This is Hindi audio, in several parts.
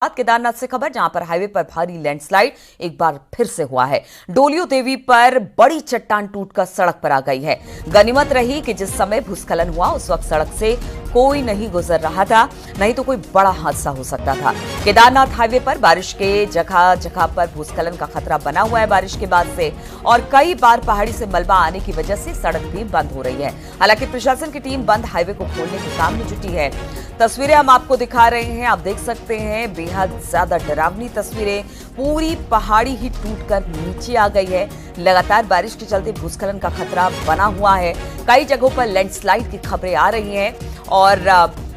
केदारनाथ से खबर, जहां पर हाईवे पर भारी लैंडस्लाइड एक बार फिर से हुआ है। डोलियो देवी पर बड़ी चट्टान टूटकर सड़क पर आ गई है। गनीमत रही कि जिस समय भूस्खलन हुआ उस वक्त सड़क से कोई नहीं गुजर रहा था, नहीं तो कोई बड़ा हादसा हो सकता था। केदारनाथ हाईवे पर बारिश के जगह जगह पर भूस्खलन का खतरा बना हुआ है बारिश के बाद से, और कई बार पहाड़ी से मलबा आने की वजह से सड़क भी बंद हो रही है। हालांकि प्रशासन की टीम बंद हाईवे को खोलने के काम में जुटी है। तस्वीरें हम आपको दिखा रहे हैं, आप देख सकते हैं बेहद ज्यादा डरावनी तस्वीरें। पूरी पहाड़ी ही टूटकर नीचे आ गई है। लगातार बारिश के चलते भूस्खलन का खतरा बना हुआ है। कई जगहों पर लैंडस्लाइड की खबरें आ रही हैं, और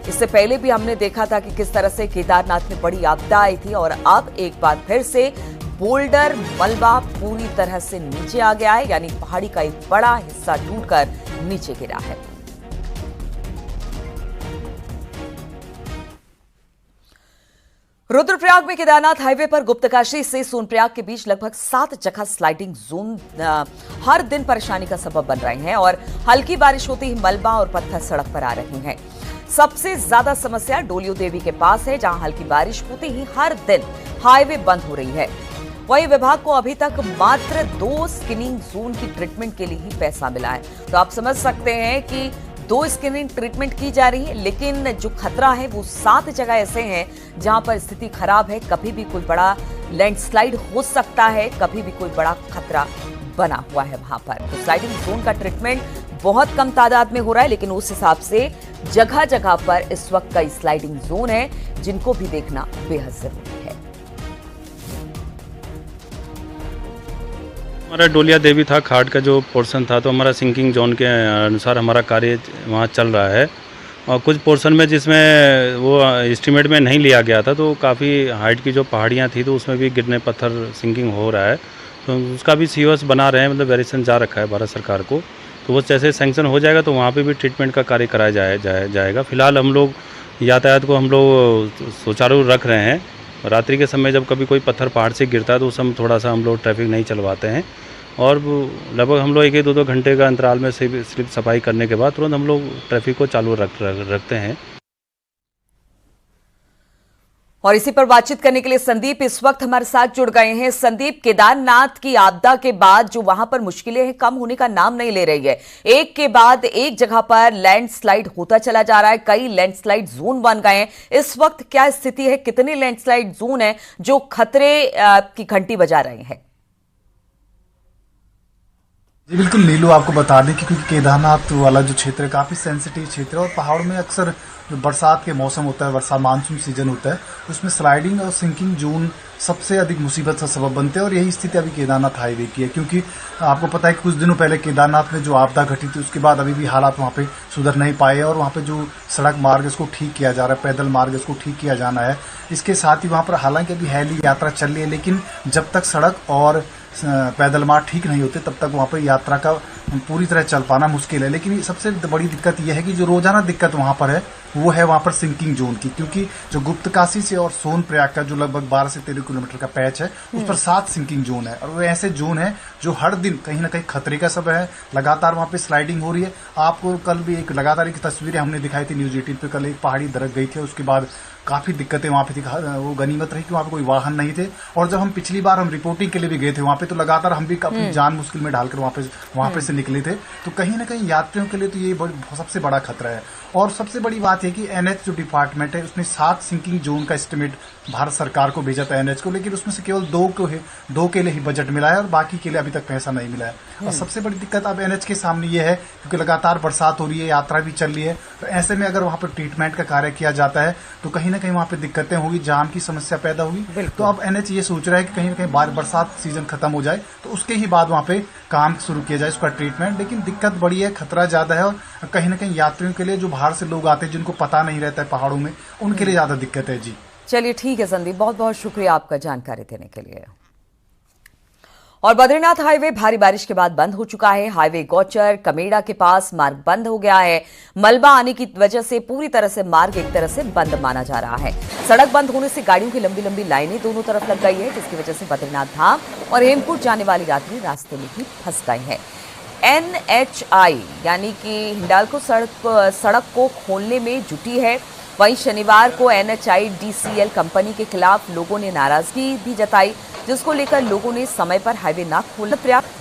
इससे पहले भी हमने देखा था कि किस तरह से केदारनाथ में बड़ी आपदा आई थी, और अब एक बार फिर से बोल्डर मलबा पूरी तरह से नीचे आ गया है, यानी पहाड़ी का एक बड़ा हिस्सा टूटकर नीचे गिरा है। रुद्रप्रयाग में केदारनाथ हाईवे पर गुप्तकाशी से सोनप्रयाग के बीच लगभग 7 जगह स्लाइडिंग जोन हर दिन परेशानी का सबब बन रहे हैं, और हल्की बारिश होते ही मलबा और पत्थर सड़क पर आ रहे हैं। सबसे ज्यादा समस्या डोलियो देवी के पास है, जहां हल्की बारिश होते ही हर दिन हाईवे बंद हो रही है। वहीं विभाग को अभी तक मात्र 2 स्किनिंग जोन की ट्रीटमेंट के लिए ही पैसा मिला है। तो आप समझ सकते हैं कि 2 स्किनिंग ट्रीटमेंट की जा रही है, लेकिन जो खतरा है वो 7 जगह ऐसे हैं जहां पर स्थिति खराब है। कभी भी कोई बड़ा लैंडस्लाइड हो सकता है, कभी भी कोई बड़ा खतरा बना हुआ है वहां पर। तो स्लाइडिंग जोन का ट्रीटमेंट बहुत कम तादाद में हो रहा है, लेकिन उस हिसाब से जगह जगह पर इस वक्त कई स्लाइडिंग जोन है जिनको भी देखना बेहद जरूरी है। हमारा डोलिया देवी था, खाट का जो पोर्शन था, तो हमारा सिंकिंग जोन के अनुसार हमारा कार्य वहाँ चल रहा है। और कुछ पोर्शन में जिसमें वो एस्टीमेट में नहीं लिया गया था, तो काफ़ी हाइट की जो पहाड़ियाँ थी तो उसमें भी गिरने पत्थर सिंकिंग हो रहा है, तो उसका भी सीओएस बना रहे हैं, मतलब वेरिएशन जा रखा है भारत सरकार को। तो वो जैसे सैंक्शन हो जाएगा तो वहाँ पे भी ट्रीटमेंट का कार्य कराया जाएगा। फिलहाल हम लोग यातायात को हम लोग सुचारू रख रहे हैं। रात्रि के समय जब कभी कोई पत्थर पहाड़ से गिरता है तो उस समय थोड़ा सा हम लोग ट्रैफिक नहीं चलवाते हैं, और लगभग हम लोग 1-2 घंटे का अंतराल में सिर्फ सफाई करने के बाद तुरंत हम लोग ट्रैफिक को चालू रखते हैं। और इसी पर बातचीत करने के लिए संदीप इस वक्त हमारे साथ जुड़ गए हैं। संदीप, केदारनाथ की आपदा के बाद जो वहां पर मुश्किलें हैं कम होने का नाम नहीं ले रही है। एक के बाद एक जगह पर लैंडस्लाइड होता चला जा रहा है, कई लैंडस्लाइड जोन बन गए हैं। इस वक्त क्या स्थिति है, कितने लैंडस्लाइड जोन है जो खतरे की घंटी बजा रहे हैं? जी बिल्कुल नीलू, आपको बता दें कि क्योंकि केदारनाथ वाला जो क्षेत्र है काफ़ी सेंसिटिव क्षेत्र है, और पहाड़ों में अक्सर जो बरसात के मौसम होता है, बरसात मानसून सीजन होता है, उसमें स्लाइडिंग और सिंकिंग जोन सबसे अधिक मुसीबत का सबब बनते हैं। और यही स्थिति अभी केदारनाथ हाईवे की है, क्योंकि आपको पता है कि कुछ दिनों पहले केदारनाथ में जो आपदा घटी थी उसके बाद अभी भी हालात वहाँ पे सुधर नहीं पाए, और वहाँ पे जो सड़क मार्ग इसको ठीक किया जा रहा है, पैदल मार्ग इसको ठीक किया जाना है। इसके साथ ही वहाँ पर हालांकि अभी हेली यात्रा चल रही है, लेकिन जब तक सड़क और पैदल मार्ग ठीक नहीं होते तब तक वहाँ पर यात्रा का पूरी तरह चल पाना मुश्किल है। लेकिन सबसे बड़ी दिक्कत यह है कि जो रोजाना दिक्कत वहाँ पर है वो है वहाँ पर सिंकिंग जोन की, क्योंकि जो गुप्तकाशी से और सोनप्रयाग का जो लगभग 12 से 13 किलोमीटर का पैच है उस पर 7 सिंकिंग जोन है, और वो ऐसे जोन है जो हर दिन कहीं ना कहीं खतरे का सब है। लगातार वहाँ पे स्लाइडिंग हो रही है। आपको कल भी एक लगातार एक तस्वीरें हमने दिखाई थी न्यूज 18 पे, कल एक पहाड़ी दरक गई थी, उसके बाद काफी दिक्कतें वहाँ पे थी। वो गनीमत रही कि वहाँ पे कोई वाहन नहीं थे, और जब हम पिछली बार हम रिपोर्टिंग के लिए भी गए थे वहाँ पे, तो लगातार हम भी अपनी जान मुश्किल में डालकर वहाँ पे से निकले थे। तो कहीं ना कहीं यात्रियों के लिए तो ये सबसे बड़ा खतरा है। और सबसे बड़ी बात है कि एनएच जो डिपार्टमेंट है उसने 7 सिंकिंग जोन का एस्टिमेट भारत सरकार को भेजा था एनएच को, लेकिन उसमें से केवल 2 के लिए ही बजट मिला है, और बाकी के लिए अभी तक पैसा नहीं मिला है। और सबसे बड़ी दिक्कत अब एनएच के सामने ये है, क्योंकि लगातार बरसात हो रही है, यात्रा भी चल रही है, तो ऐसे में अगर वहाँ पर ट्रीटमेंट का कार्य किया जाता है तो कहीं ना कहीं वहाँ पे दिक्कतें होगी, जाम की समस्या पैदा होगी। तो अब एनएच ये सोच रहा है कि कहीं ना कहीं बरसात सीजन खत्म हो जाए तो उसके ही बाद वहाँ पे काम शुरू किया जाए, उसका ट्रीटमेंट। लेकिन दिक्कत बड़ी है, खतरा ज्यादा है, और कहीं ना कहीं यात्रियों के लिए जो बाहर से लोग आते हैं जिनको पता नहीं रहता है पहाड़ों में, उनके लिए ज्यादा दिक्कत है। जी चलिए ठीक है संदीप, बहुत बहुत शुक्रिया आपका जानकारी देने के लिए। और बद्रीनाथ हाईवे भारी बारिश के बाद बंद हो चुका है। हाईवे गौचर कमेड़ा के पास मार्ग बंद हो गया है। मलबा आने की वजह से पूरी तरह से मार्ग एक तरह से बंद माना जा रहा है। सड़क बंद होने से गाड़ियों की लंबी लंबी लाइनें दोनों तरफ लग गई है, जिसकी वजह से बद्रीनाथ धाम और हेमकुंड जाने वाली यात्री रास्ते में ही फंस गए हैं। NHI यानी कि हिंडाल्को सड़क को खोलने में जुटी है। वहीं शनिवार को NHIDCL कंपनी के खिलाफ लोगों ने नाराजगी भी जताई, जिसको लेकर लोगों ने समय पर हाईवे न खोलने प्रयास।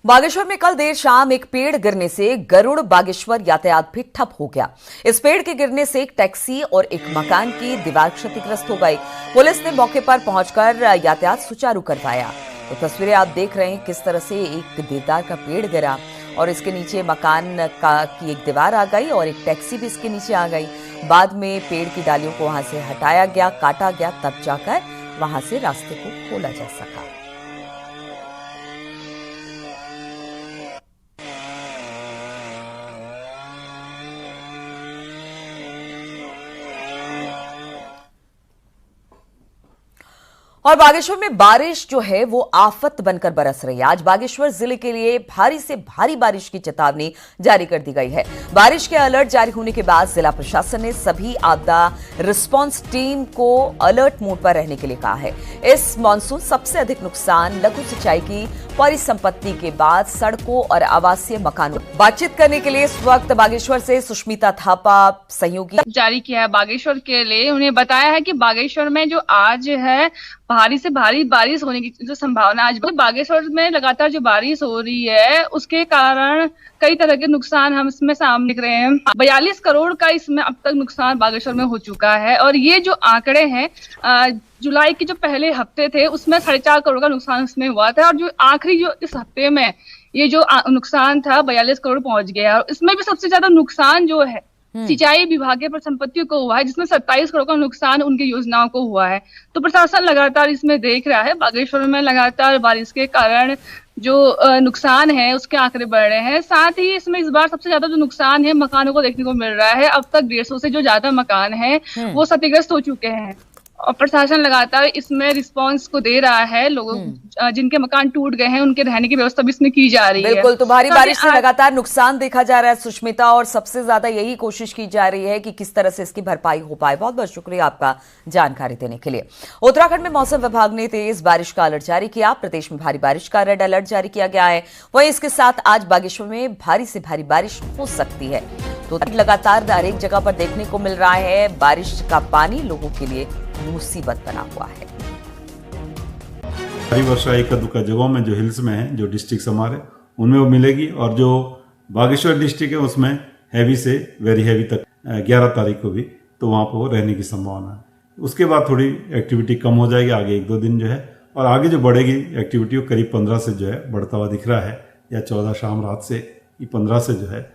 बागेश्वर में कल देर शाम एक पेड़ गिरने से गरुड़ बागेश्वर यातायात भी ठप हो गया। इस पेड़ के गिरने से एक टैक्सी और एक मकान की दीवार क्षतिग्रस्त हो गई। पुलिस ने मौके पर पहुंचकर यातायात सुचारू करवाया। तो तस्वीरें आप देख रहे हैं किस तरह से एक देवदार का पेड़ गिरा और इसके नीचे मकान की एक दीवार आ गई और एक टैक्सी भी इसके नीचे आ गई। बाद में पेड़ की डालियों को वहां से हटाया गया, काटा गया, तब जाकर वहां से रास्ते को खोला जा सका। और बागेश्वर में बारिश जो है वो आफत बनकर बरस रही है। आज बागेश्वर जिले के लिए भारी से भारी बारिश की चेतावनी जारी कर दी गई है। बारिश के अलर्ट जारी होने के बाद जिला प्रशासन ने सभी आपदा रिस्पांस टीम को अलर्ट मोड पर रहने के लिए कहा है। इस मानसून सबसे अधिक नुकसान लघु सिंचाई की परिसंपत्ति के बाद सड़कों और आवासीय मकानों। बातचीत करने के लिए इस वक्त बागेश्वर से सुष्मिता थापा सहयोगी जारी किया है बागेश्वर के लिए। उन्हें बताया है कि बागेश्वर में जो आज है भारी से भारी बारिश होने की जो संभावना आज बागेश्वर में लगातार जो बारिश हो रही है उसके कारण कई तरह के नुकसान हम इसमें सामने दिख रहे हैं। 42 करोड़ का इसमें अब तक नुकसान बागेश्वर में हो चुका है और ये जो आंकड़े हैं जुलाई के जो पहले हफ्ते थे उसमें 4.5 करोड़ का नुकसान इसमें हुआ था और जो आखिरी जो इस हफ्ते में ये जो नुकसान था 42 करोड़ पहुंच गया। और इसमें भी सबसे ज्यादा नुकसान जो है सिंचाई विभाग के परिसंपत्तियों को हुआ है, जिसमें 27 करोड़ का नुकसान उनकी योजनाओं को हुआ है। तो प्रशासन लगातार इसमें देख रहा है। बागेश्वर में लगातार बारिश के कारण जो नुकसान है उसके आंकड़े बढ़ रहे हैं। साथ ही इसमें इस बार सबसे ज्यादा जो नुकसान है मकानों को देखने को मिल रहा है। अब तक 150 से जो ज्यादा मकान है वो क्षतिग्रस्त हो चुके हैं और प्रशासन लगातार इसमें रिस्पांस को दे रहा है। लोगों जिनके मकान टूट गए हैं उनके रहने की व्यवस्था भी इसमें की जा रही है। बिल्कुल, तो भारी बारिश से लगातार नुकसान देखा जा रहा है सुष्मिता, और सबसे ज्यादा यही कोशिश की जा रही है कि किस तरह से इसकी भरपाई हो पाए। बहुत बहुत शुक्रिया आपका जानकारी देने के लिए। उत्तराखंड में मौसम विभाग ने तेज बारिश का अलर्ट जारी किया। प्रदेश में भारी बारिश का रेड अलर्ट जारी किया गया है। वहीं इसके साथ आज बागेश्वर में भारी से भारी बारिश हो सकती है। तो लगातार हर एक जगह पर देखने को मिल रहा है बारिश का पानी लोगों के लिए मुसीबत बना हुआ है। भारी वर्षा एक दुक्का जगहों में जो हिल्स में है, जो डिस्ट्रिक्ट हमारे उनमें वो मिलेगी और जो बागेश्वर डिस्ट्रिक्ट है उसमें हैवी से वेरी हैवी तक 11 तारीख को भी, तो वहाँ पर वो रहने की संभावना है। उसके बाद थोड़ी एक्टिविटी कम हो जाएगी आगे 1-2 दिन जो है, और आगे जो बढ़ेगी एक्टिविटी वो करीब 15 से जो है बढ़ता हुआ दिख रहा है, या 14 शाम रात से 15 से जो है।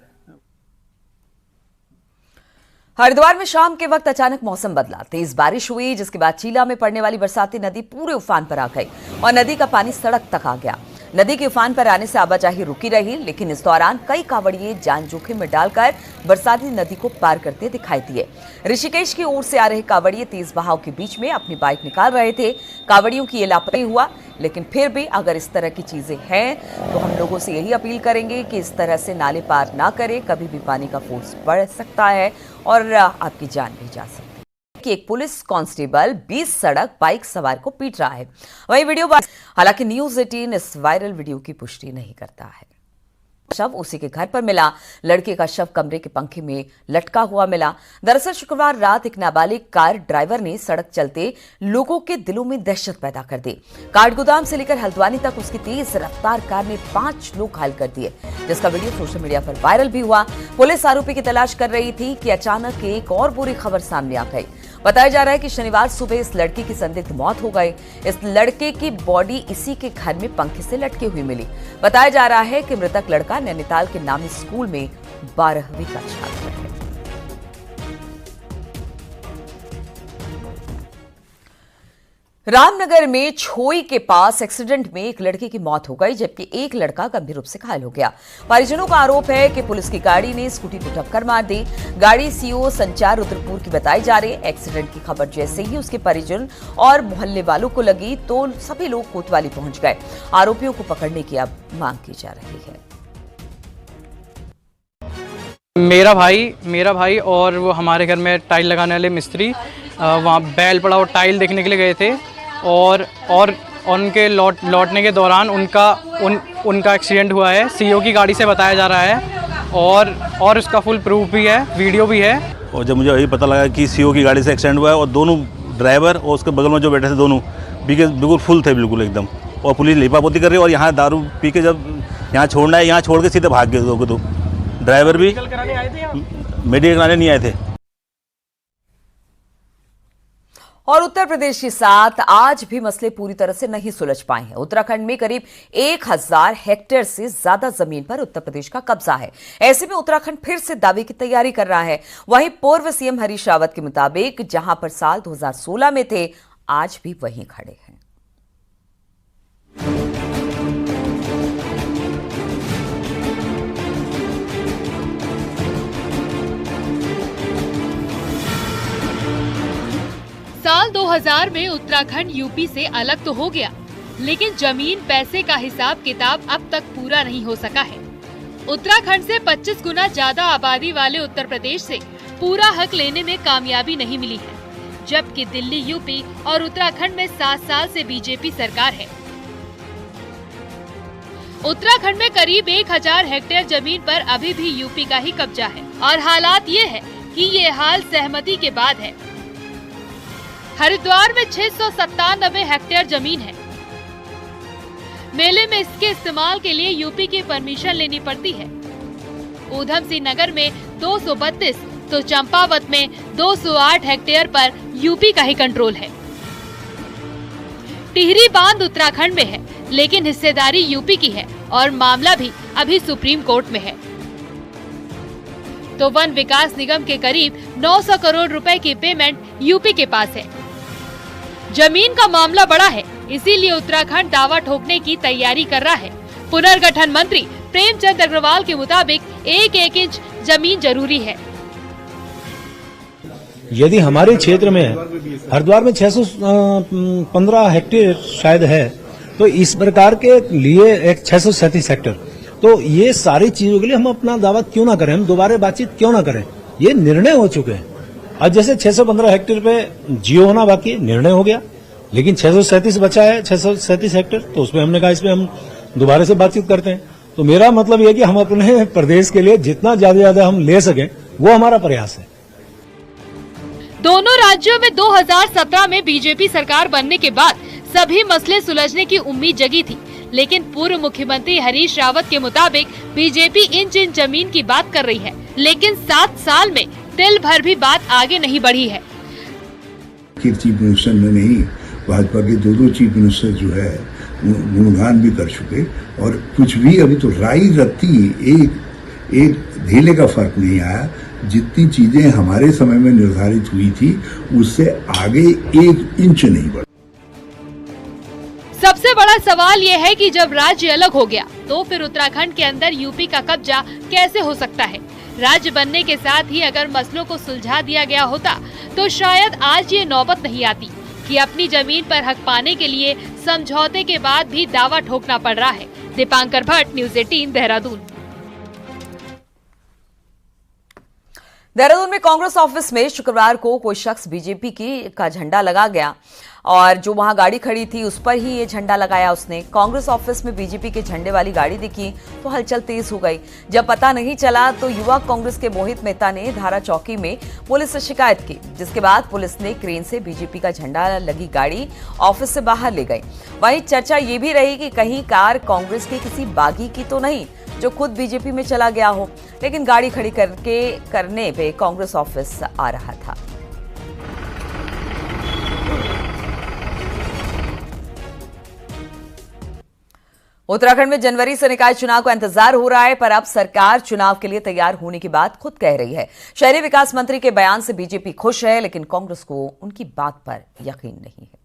हरिद्वार में शाम के वक्त अचानक मौसम बदला, तेज बारिश हुई जिसके बाद चीला में पड़ने वाली बरसाती नदी पूरे उफान पर आ गई और नदी का पानी सड़क तक आ गया। नदी के उफान पर आने से आवाजाही रुकी रही, लेकिन इस दौरान कई कांवड़िए जान जोखिम में डालकर बरसाती नदी को पार करते दिखाई दिए। ऋषिकेश की ओर से आ रहे कांवड़िए तेज बहाव के बीच में अपनी बाइक निकाल रहे थे। कांवड़ियों की ये लापरवाही हुआ, लेकिन फिर भी अगर इस तरह की चीजें हैं तो हम लोगों से यही अपील करेंगे कि इस तरह से नाले पार ना करें। कभी भी पानी का फोर्स बढ़ सकता है और आपकी जान भी जा सकती है। कि एक पुलिस कांस्टेबल 20 सड़क बाइक सवार को पीट रहा है। वही वीडियो, हालांकि न्यूज़ 18 इस वायरल वीडियो की पुष्टि नहीं करता है। शव उसी के घर पर मिला। लड़के का शव कमरे के पंखे में लटका हुआ मिला। दरअसल शुक्रवार रात एक नाबालिग कार ड्राइवर ने सड़क चलते लोगों के दिलों में दहशत पैदा कर दी। काठगोदाम से लेकर हल्द्वानी तक उसकी तेज रफ्तार कार ने 5 लोग घायल कर दिए, जिसका वीडियो सोशल मीडिया पर वायरल भी हुआ। पुलिस आरोपी की तलाश कर रही थी कि अचानक एक और बुरी खबर सामने आ गई। बताया जा रहा है कि शनिवार सुबह इस लड़की की संदिग्ध मौत हो गई। इस लड़के की बॉडी इसी के घर में पंखे से लटकी हुई मिली। बताया जा रहा है कि मृतक लड़का नैनीताल के नामी स्कूल में 12वीं का छात्र है। रामनगर में छोई के पास एक्सीडेंट में एक लड़की की मौत हो गई, जबकि एक लड़का गंभीर रूप से घायल हो गया। परिजनों का आरोप है कि पुलिस की गाड़ी ने स्कूटी को टक्कर मार दी। गाड़ी सीओ संचार रुद्रपुर की बताई जा रही है। एक्सीडेंट की खबर जैसे ही उसके परिजन और मोहल्ले वालों को लगी तो सभी लोग कोतवाली पहुंच गए। आरोपियों को पकड़ने की अब मांग की जा रही है। मेरा भाई और वो हमारे घर में टाइल लगाने वाले मिस्त्री वहाँ बैल पड़ा और टाइल देखने के लिए गए थे और उनके लौटने के दौरान उनका एक्सीडेंट हुआ है। सीओ की गाड़ी से बताया जा रहा है और उसका फुल प्रूफ भी है, वीडियो भी है। और जब मुझे यही पता लगा कि सीओ की गाड़ी से एक्सीडेंट हुआ है और दोनों ड्राइवर और उसके बगल में जो बैठे थे दोनों बिल्कुल फुल थे बिल्कुल एकदम, और पुलिस लिपापोती कर रही है। और यहाँ दारू पी के जब यहाँ छोड़ना है, यहाँ छोड़ के सीधे भाग गए दो ड्राइवर भी मेडिकल कराने नहीं आए थे। और उत्तर प्रदेश के साथ आज भी मसले पूरी तरह से नहीं सुलझ पाए हैं। उत्तराखंड में करीब 1000 हेक्टेयर से ज्यादा जमीन पर उत्तर प्रदेश का कब्जा है। ऐसे में उत्तराखंड फिर से दावे की तैयारी कर रहा है। वहीं पूर्व सीएम हरीश रावत के मुताबिक जहां पर साल 2016 में थे, आज भी वहीं खड़े हैं। साल 2000 में उत्तराखंड यूपी से अलग तो हो गया, लेकिन जमीन पैसे का हिसाब किताब अब तक पूरा नहीं हो सका है। उत्तराखंड से 25 गुना ज्यादा आबादी वाले उत्तर प्रदेश से पूरा हक लेने में कामयाबी नहीं मिली है, जबकि दिल्ली, यूपी और उत्तराखंड में 7 साल से बीजेपी सरकार है। उत्तराखंड में करीब 1000 हेक्टेयर जमीन पर अभी भी यूपी का ही कब्जा है और हालात ये है कि ये हाल सहमति के बाद है। हरिद्वार में 697 हेक्टेयर जमीन है। मेले में इसके इस्तेमाल के लिए यूपी की परमिशन लेनी पड़ती है। ऊधम सिंह नगर में 232 तो चंपावत में 208 हेक्टेयर पर यूपी का ही कंट्रोल है। टिहरी बांध उत्तराखंड में है, लेकिन हिस्सेदारी यूपी की है और मामला भी अभी सुप्रीम कोर्ट में है। तो वन विकास निगम के करीब 900 करोड़ रुपए की पेमेंट यूपी के पास है। जमीन का मामला बड़ा है, इसीलिए उत्तराखंड दावा ठोकने की तैयारी कर रहा है। पुनर्गठन मंत्री प्रेमचंद अग्रवाल के मुताबिक 1-1 इंच जमीन जरूरी है। यदि हमारे क्षेत्र में हरिद्वार में 615 हेक्टेयर शायद है, तो इस प्रकार के लिए एक 637 हेक्टेयर, तो ये सारी चीजों के लिए हम अपना दावा क्यों ना करें, हम दोबारा बातचीत क्यों ना करें। ये निर्णय हो चुके हैं। आज जैसे 615 हेक्टेयर पे जियो होना बाकी निर्णय हो गया, लेकिन 637 बचा है, 637 हेक्टेयर, तो उसमें हमने कहा इसमें हम दोबारा से बातचीत करते हैं। तो मेरा मतलब यह कि हम अपने प्रदेश के लिए जितना ज्यादा हम ले सकें, वो हमारा प्रयास है। दोनों राज्यों में 2017 में बीजेपी सरकार बनने के बाद सभी मसले सुलझने की उम्मीद जगी थी, लेकिन पूर्व मुख्यमंत्री हरीश रावत के मुताबिक बीजेपी इंच जमीन की बात कर रही है, लेकिन 7 साल में तिल भर भी बात आगे नहीं बढ़ी है। चीफ मिनिस्टर ने नहीं, भाजपा के दो चीफ मिनिस्टर जो है गुणगान भी कर चुके, और कुछ भी अभी तो राई रत्ती एक ढेले का फर्क नहीं आया। जितनी चीजें हमारे समय में निर्धारित हुई थी, उससे आगे 1 इंच नहीं बढ़ा। सबसे बड़ा सवाल ये है कि जब राज्य अलग हो गया, तो फिर उत्तराखंड के अंदर यूपी का कब्जा कैसे हो सकता है। राज्य बनने के साथ ही अगर मसलों को सुलझा दिया गया होता, तो शायद आज ये नौबत नहीं आती कि अपनी जमीन पर हक पाने के लिए समझौते के बाद भी दावा ठोकना पड़ रहा है। दीपांकर भट्ट, न्यूज़ 18, देहरादून। देहरादून में कांग्रेस ऑफिस में शुक्रवार को कोई शख्स बीजेपी का झंडा लगा गया और जो वहां गाड़ी खड़ी थी उस पर ही ये झंडा लगाया उसने। कांग्रेस ऑफिस में बीजेपी के झंडे वाली गाड़ी दिखी तो हलचल तेज हो गई। जब पता नहीं चला तो युवा कांग्रेस के मोहित मेहता ने धारा चौकी में पुलिस से शिकायत की, जिसके बाद पुलिस ने क्रेन से बीजेपी का झंडा लगी गाड़ी ऑफिस से बाहर ले गई। वहीं चर्चा ये भी रही कि कहीं कार कांग्रेस के किसी बागी की तो नहीं जो खुद बीजेपी में चला गया हो, लेकिन गाड़ी खड़ी करने पे कांग्रेस ऑफिस आ रहा था। उत्तराखंड में जनवरी से निकाय चुनाव का इंतजार हो रहा है, पर अब सरकार चुनाव के लिए तैयार होने की बात खुद कह रही है। शहरी विकास मंत्री के बयान से बीजेपी खुश है, लेकिन कांग्रेस को उनकी बात पर यकीन नहीं है।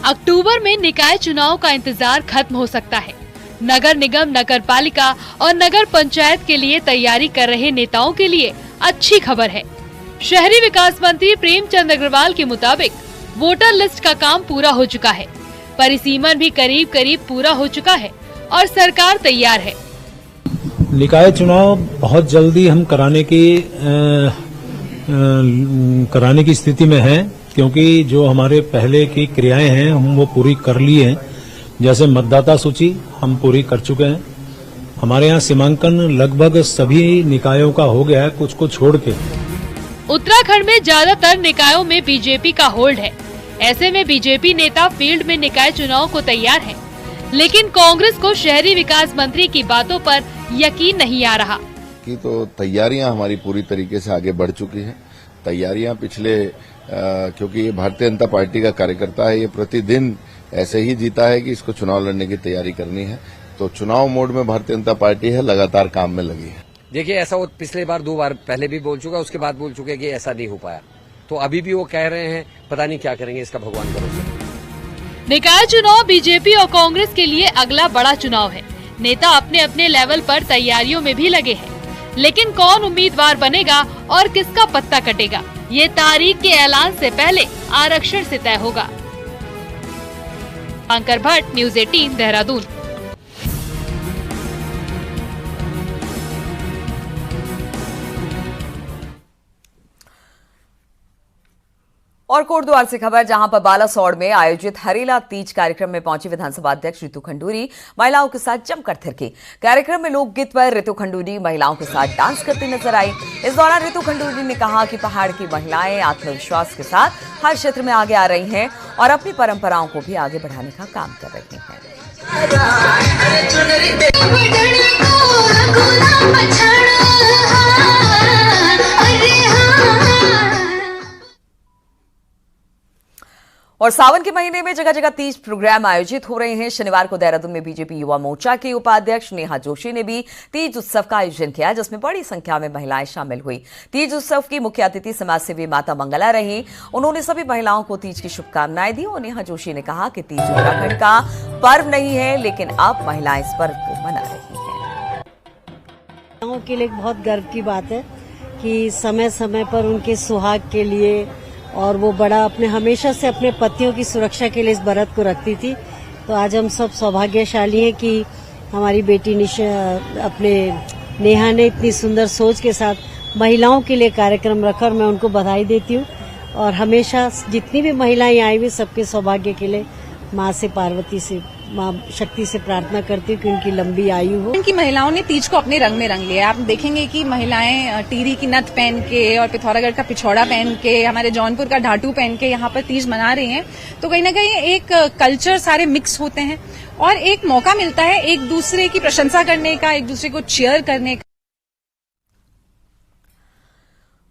अक्टूबर में निकाय चुनाव का इंतजार खत्म हो सकता है। नगर निगम, नगर पालिका और नगर पंचायत के लिए तैयारी कर रहे नेताओं के लिए अच्छी खबर है। शहरी विकास मंत्री प्रेमचंद अग्रवाल के मुताबिक वोटर लिस्ट का काम पूरा हो चुका है, परिसीमन भी करीब पूरा हो चुका है और सरकार तैयार है। निकाय चुनाव बहुत जल्दी हम कराने की स्थिति में हैं, क्योंकि जो हमारे पहले की क्रियाएं हैं हम वो पूरी कर लिए हैं। जैसे मतदाता सूची हम पूरी कर चुके हैं। हमारे यहाँ सीमांकन लगभग सभी निकायों का हो गया है, कुछ को छोड़ के। उत्तराखंड में ज्यादातर निकायों में बीजेपी का होल्ड है। ऐसे में बीजेपी नेता फील्ड में निकाय चुनाव को तैयार हैं, लेकिन कांग्रेस को शहरी विकास मंत्री की बातों पर यकीन नहीं आ रहा। की तो तैयारियां हमारी पूरी तरीके से आगे बढ़ चुकी हैं। तैयारियां पिछले क्योंकि ये भारतीय जनता पार्टी का कार्यकर्ता है, ये प्रतिदिन ऐसे ही जीता है कि इसको चुनाव लड़ने की तैयारी करनी है। तो चुनाव मोड में भारतीय जनता पार्टी है, लगातार काम में लगी है। देखिए, ऐसा वो पिछले बार 2 बार पहले भी बोल चुका, उसके बाद बोल चुके कि ऐसा नहीं हो पाया, तो अभी भी वो कह रहे हैं, पता नहीं क्या करेंगे, इसका भगवान भरोसे। निकाय चुनाव बीजेपी और कांग्रेस के लिए अगला बड़ा चुनाव है। नेता अपने अपने लेवल पर तैयारियों में भी लगे हैं, लेकिन कौन उम्मीदवार बनेगा और किसका पत्ता कटेगा, ये तारीख के ऐलान से पहले आरक्षण से तय होगा। अंकर भट्ट, न्यूज़ 18, देहरादून। और कोटद्वार से खबर, जहां पर बालासोर में आयोजित हरेला तीज कार्यक्रम में पहुंची विधानसभा अध्यक्ष रितु खंडूरी महिलाओं के साथ जमकर थिरकी। कार्यक्रम में लोकगीत पर रितु खंडूरी महिलाओं के साथ डांस करती नजर आई। इस दौरान रितु खंडूरी ने कहा कि पहाड़ की महिलाएं आत्मविश्वास के साथ हर क्षेत्र में आगे आ रही हैं और अपनी परंपराओं को भी आगे बढ़ाने का काम कर रही हैं। और सावन के महीने में जगह जगह तीज प्रोग्राम आयोजित हो रहे हैं। शनिवार को देहरादून में बीजेपी युवा मोर्चा के उपाध्यक्ष नेहा जोशी ने भी तीज उत्सव का आयोजन किया, जिसमें बड़ी संख्या में महिलाएं शामिल हुई। तीज उत्सव की मुख्य अतिथि समाज सेवी माता मंगला रही। उन्होंने सभी महिलाओं को तीज की शुभकामनाएं दी और नेहा जोशी ने कहा कि तीज उत्तराखंड का पर्व नहीं है, लेकिन अब महिलाएं इस पर्व को मना रही हैं। महिलाओं के लिए बहुत गर्व की बात है कि समय समय पर उनके सुहाग के लिए और वो बड़ा हमेशा से अपने पतियों की सुरक्षा के लिए इस व्रत को रखती थी। तो आज हम सब सौभाग्यशाली हैं कि हमारी बेटी अपने नेहा ने इतनी सुंदर सोच के साथ महिलाओं के लिए कार्यक्रम रखा और मैं उनको बधाई देती हूँ। और हमेशा जितनी भी महिलाएं आई हुई सबके सौभाग्य के लिए माँ से, पार्वती से, माँ शक्ति से प्रार्थना करती हूँ कि उनकी लंबी आयु हो। इनकी महिलाओं ने तीज को अपने रंग में रंग लिया। आप देखेंगे कि महिलाएं टीरी की नथ पहन के और पिथौरागढ़ का पिछौड़ा पहन के, हमारे जौनपुर का ढाटू पहन के यहाँ पर तीज मना रही हैं। तो कहीं ना कहीं एक कल्चर सारे मिक्स होते हैं और एक मौका मिलता है एक दूसरे की प्रशंसा करने का, एक दूसरे को चीयर करने का।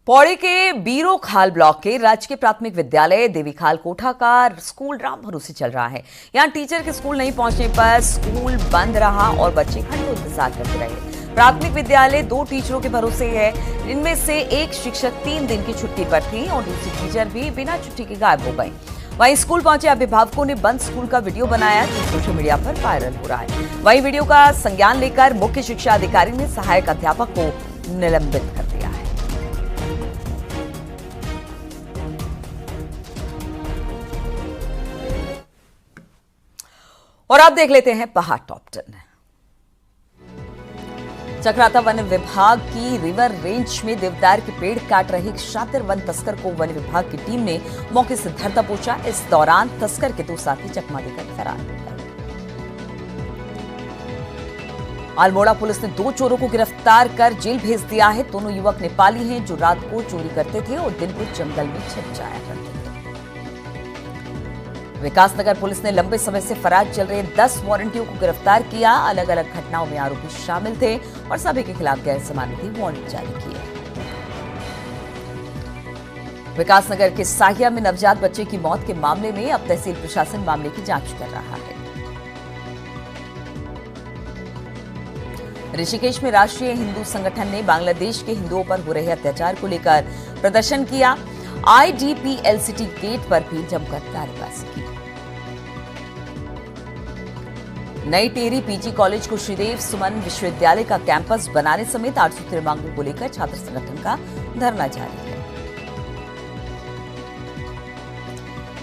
पौड़ी के बीरोखाल ब्लॉक के राजकीय प्राथमिक विद्यालय देवीखाल कोठा का स्कूल राम भरोसे चल रहा है। यहां टीचर के स्कूल नहीं पहुंचने पर स्कूल बंद रहा और बच्चे घंटों इंतजार करते रहे। प्राथमिक विद्यालय 2 टीचरों के भरोसे है। इनमें से एक शिक्षक 3 दिन की छुट्टी पर थी और दूसरी टीचर भी बिना छुट्टी के गायब हो गई। वहीं स्कूल पहुंचे अभिभावकों ने बंद स्कूल का वीडियो बनाया जो सोशल मीडिया पर वायरल हो रहा है। वहीं वीडियो का संज्ञान लेकर मुख्य शिक्षा अधिकारी ने सहायक अध्यापक को निलंबित कर दिया है। और अब देख लेते हैं पहाड़ टॉप 10। चक्राता वन विभाग की रिवर रेंज में देवदार के पेड़ काट रहे एक शातिर वन तस्कर को वन विभाग की टीम ने मौके से धरता पहुंचा। इस दौरान तस्कर के 2 साथी चकमा देकर फरार हो गए। अल्मोड़ा पुलिस ने 2 चोरों को गिरफ्तार कर जेल भेज दिया है। दोनों युवक नेपाली हैं जो रात को चोरी करते थे और दिन को जंगल में छिप जाया करते थे। विकासनगर पुलिस ने लंबे समय से फरार चल रहे 10 वारंटियों को गिरफ्तार किया। अलग अलग घटनाओं में आरोपी शामिल थे और सभी के खिलाफ गैर जमानती वारंट जारी किए। विकासनगर के साहिया में नवजात बच्चे की मौत के मामले में अब तहसील प्रशासन मामले की जांच कर रहा है। ऋषिकेश में राष्ट्रीय हिंदू संगठन ने बांग्लादेश के हिंदुओं पर हो रहे अत्याचार को लेकर प्रदर्शन किया। IDPLCT गेट पर भी जमकर नारेबाजी की। नई टेहरी पीजी कॉलेज को श्रीदेव सुमन विश्वविद्यालय का कैंपस बनाने समेत 8 सूत्रीय मांगों को लेकर छात्र संगठन का धरना जारी है।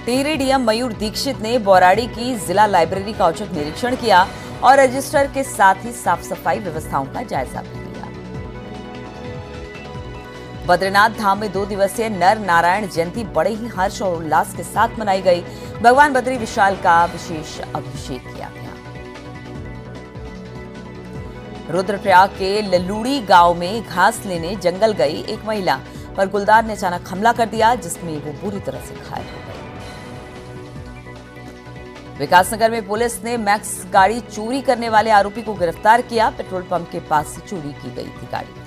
टेहरी डीएम मयूर दीक्षित ने बौराड़ी की जिला लाइब्रेरी का औचक निरीक्षण किया। और रजिस्टर के साथ ही साफ सफाई व्यवस्थाओं का जायजा भी लिया। बद्रीनाथ धाम में 2 दिवसीय नर नारायण जयंती बड़े ही हर्ष और उल्लास के साथ मनाई गई। भगवान बद्री विशाल का विशेष अभिषेक किया गया। रुद्रप्रयाग के लल्लूड़ी गांव में घास लेने जंगल गई एक महिला पर गुलदार ने अचानक हमला कर दिया, जिसमें वो बुरी तरह से घायल हो गई। विकासनगर में पुलिस ने मैक्स गाड़ी चोरी करने वाले आरोपी को गिरफ्तार किया। पेट्रोल पंप के पास से चोरी की गई थी गाड़ी।